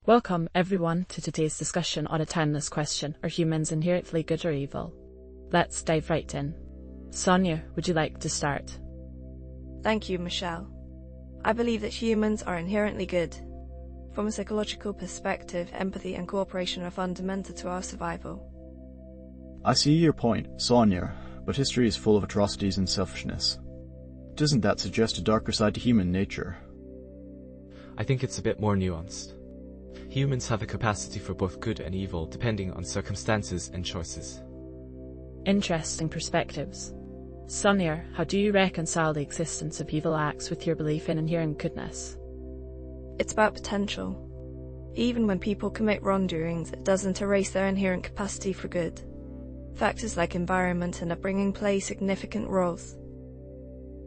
Welcome, everyone, to today's discussion on a timeless question: are humans inherently good or evil? Let's dive right in. Sonia, would you like to start? Thank you, Michelle. I believe that humans are inherently good. From a psychological perspective, empathy and cooperation are fundamental to our survival. I see your point, Sonia, but history is full of atrocities and selfishness. Doesn't that suggest a darker side to human nature? I think it's a bit more nuanced. Humans have a capacity for both good and evil depending on circumstances and choices. Interesting perspectives. Sonia, how do you reconcile the existence of evil acts with your belief in inherent goodness? It's about potential. Even when people commit wrongdoings, it doesn't erase their inherent capacity for good. Factors like environment and upbringing play significant roles.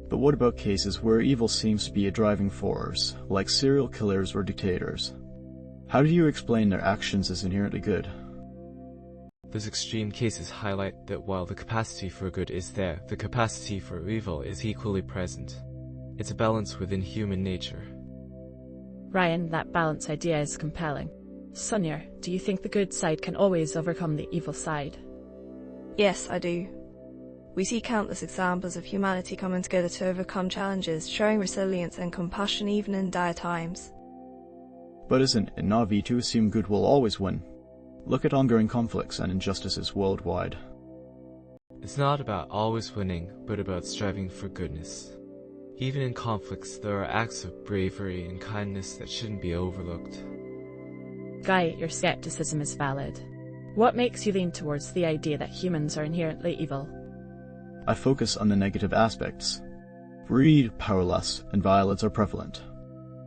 But what about cases where evil seems to be a driving force, like serial killers or dictators? How do you explain their actions as inherently good? Those extreme cases highlight that while the capacity for good is there, the capacity for evil is equally present. It's a balance within human nature. Ryan, that balance idea is compelling. Sonia, do you think the good side can always overcome the evil side? Yes, I do. We see countless examples of humanity coming together to overcome challenges, showing resilience and compassion even in dire times. But isn't it naive to assume good will always win? Look at ongoing conflicts and injustices worldwide. It's not about always winning, but about striving for goodness. Even in conflicts, there are acts of bravery and kindness that shouldn't be overlooked. Guy, your skepticism is valid. What makes you lean towards the idea that humans are inherently evil? I focus on the negative aspects. Greed, powerlust, and violence are prevalent.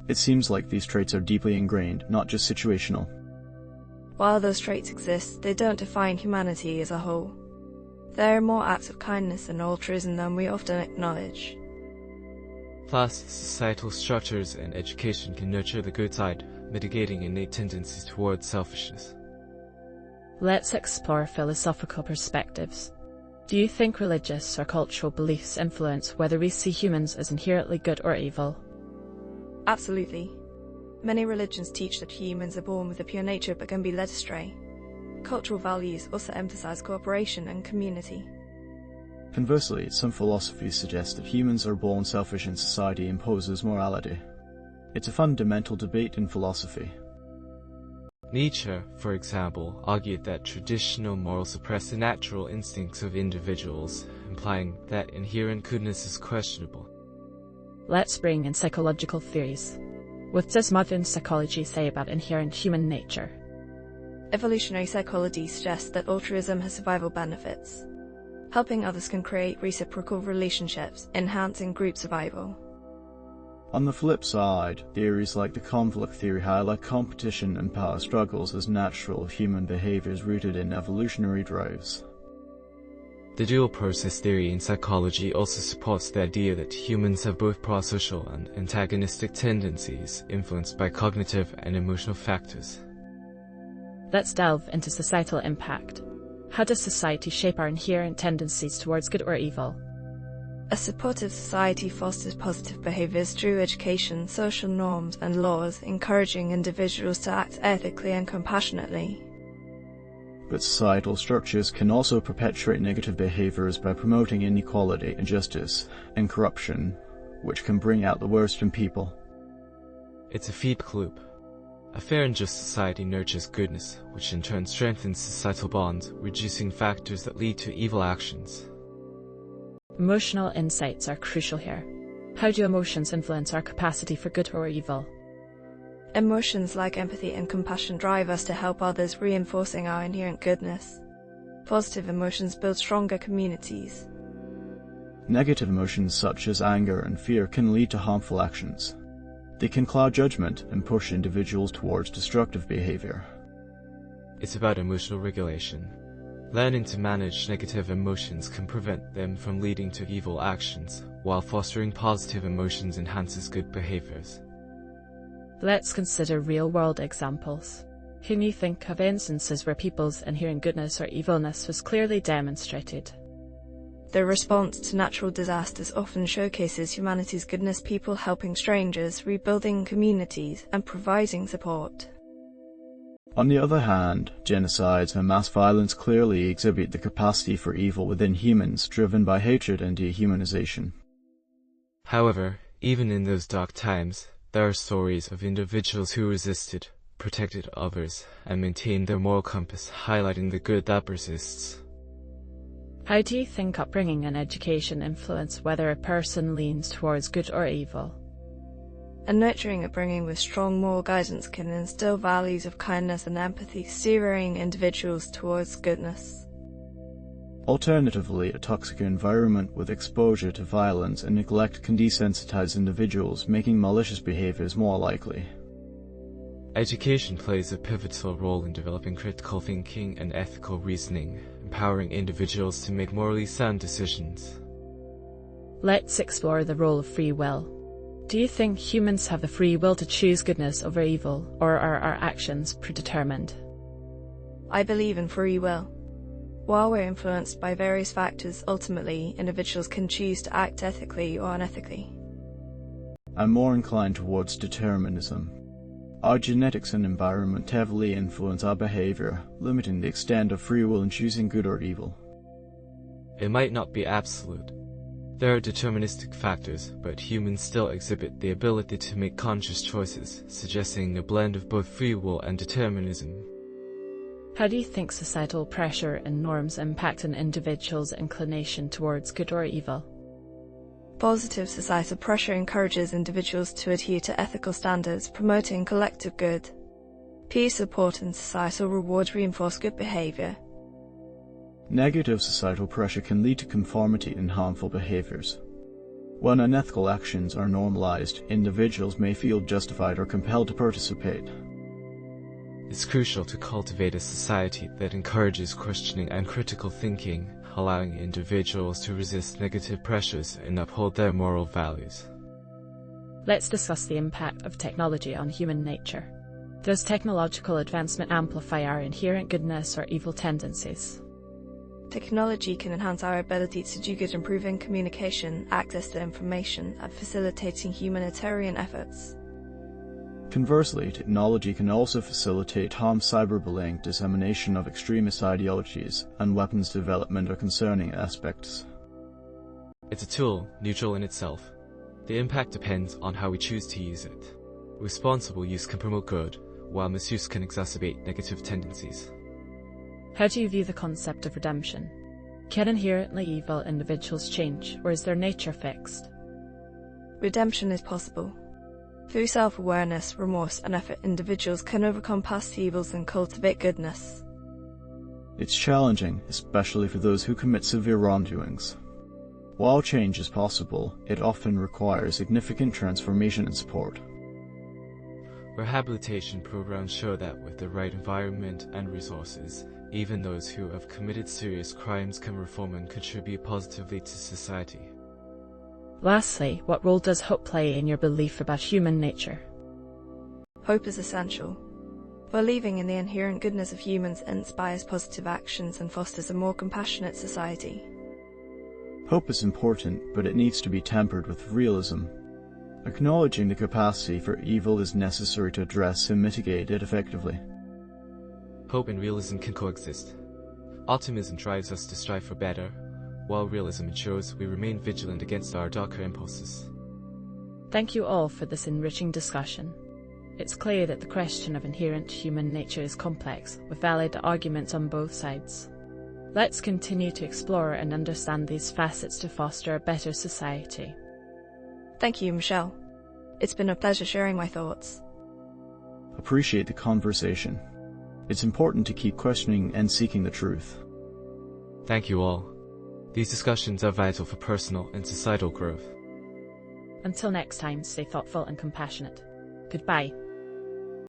It seems like these traits are deeply ingrained, not just situational. While those traits exist, they don't define humanity as a whole. There are more acts of kindness and altruism than we often acknowledge. Plus, societal structures and education can nurture the good side, mitigating innate tendencies towards selfishness. Let's explore philosophical perspectives. Do you think religious or cultural beliefs influence whether we see humans as inherently good or evil? Absolutely. Many religions teach that humans are born with a pure nature but can be led astray. Cultural values also emphasize cooperation and community. Conversely, some philosophies suggest that humans are born selfish and society imposes morality. It's a fundamental debate in philosophy. Nietzsche, for example, argued that traditional morals suppress the natural instincts of individuals, implying that inherent goodness is questionable. Let's bring in psychological theories. What does modern psychology say about inherent human nature? Evolutionary psychology suggests that altruism has survival benefits. Helping others can create reciprocal relationships, enhancing group survival. On the flip side, theories like the conflict theory highlight competition and power struggles as natural human behaviors rooted in evolutionary drives. The dual process theory in psychology also supports the idea that humans have both prosocial and antagonistic tendencies influenced by cognitive and emotional factors. Let's delve into societal impact. How does society shape our inherent tendencies towards good or evil? A supportive society fosters positive behaviors through education, social norms, and laws, encouraging individuals to act ethically and compassionately. But societal structures can also perpetuate negative behaviors by promoting inequality, injustice, and corruption, which can bring out the worst in people. It's a feedback loop. A fair and just society nurtures goodness, which in turn strengthens societal bonds, reducing factors that lead to evil actions. Emotional insights are crucial here. How do emotions influence our capacity for good or evil? Emotions like empathy and compassion drive us to help others, reinforcing our inherent goodness. Positive emotions build stronger communities. Negative emotions such as anger and fear can lead to harmful actions. They can cloud judgment and push individuals towards destructive behavior. It's about emotional regulation. Learning to manage negative emotions can prevent them from leading to evil actions, while fostering positive emotions enhances good behaviors. Let's consider real-world examples. Can you think of instances where people's inherent goodness or evilness was clearly demonstrated? The response to natural disasters often showcases humanity's goodness, people helping strangers, rebuilding communities, and providing support. On the other hand, genocides and mass violence clearly exhibit the capacity for evil within humans driven by hatred and dehumanization. However, even in those dark times, there are stories of individuals who resisted, protected others, and maintained their moral compass, highlighting the good that persists. How do you think upbringing and education influence whether a person leans towards good or evil? A nurturing upbringing with strong moral guidance can instill values of kindness and empathy, steering individuals towards goodness. Alternatively, a toxic environment with exposure to violence and neglect can desensitize individuals, making malicious behaviors more likely. Education plays a pivotal role in developing critical thinking and ethical reasoning, empowering individuals to make morally sound decisions. Let's explore the role of free will. Do you think humans have the free will to choose goodness over evil, or are our actions predetermined? I believe in free will. While we're influenced by various factors, ultimately, individuals can choose to act ethically or unethically. I'm more inclined towards determinism. Our genetics and environment heavily influence our behavior, limiting the extent of free will in choosing good or evil. It might not be absolute. There are deterministic factors, but humans still exhibit the ability to make conscious choices, suggesting a blend of both free will and determinism. How do you think societal pressure and norms impact an individual's inclination towards good or evil? Positive societal pressure encourages individuals to adhere to ethical standards, promoting collective good. Peer support and societal rewards reinforce good behavior. Negative societal pressure can lead to conformity and harmful behaviors. When unethical actions are normalized, individuals may feel justified or compelled to participate. It's crucial to cultivate a society that encourages questioning and critical thinking, allowing individuals to resist negative pressures and uphold their moral values. Let's discuss the impact of technology on human nature. Does technological advancement amplify our inherent goodness or evil tendencies? Technology can enhance our ability to do good, improving communication, access to information, and facilitating humanitarian efforts. Conversely, technology can also facilitate harm. Cyberbullying, dissemination of extremist ideologies, and weapons development are concerning aspects. It's a tool, neutral in itself. The impact depends on how we choose to use it. Responsible use can promote good, while misuse can exacerbate negative tendencies. How do you view the concept of redemption? Can inherently evil individuals change, or is their nature fixed? Redemption is possible. Through self-awareness, remorse, and effort, individuals can overcome past evils and cultivate goodness. It's challenging, especially for those who commit severe wrongdoings. While change is possible, it often requires significant transformation and support. Rehabilitation programs show that with the right environment and resources, even those who have committed serious crimes can reform and contribute positively to society. Lastly, what role does hope play in your belief about human nature? Hope is essential. Believing in the inherent goodness of humans inspires positive actions and fosters a more compassionate society. Hope is important, but it needs to be tempered with realism. Acknowledging the capacity for evil is necessary to address and mitigate it effectively. Hope and realism can coexist. Optimism drives us to strive for better, while realism ensures we remain vigilant against our darker impulses. Thank you all for this enriching discussion. It's clear that the question of inherent human nature is complex, with valid arguments on both sides. Let's continue to explore and understand these facets to foster a better society. Thank you, Michelle. It's been a pleasure sharing my thoughts. Appreciate the conversation. It's important to keep questioning and seeking the truth. Thank you all. These discussions are vital for personal and societal growth. Until next time, stay thoughtful and compassionate. Goodbye.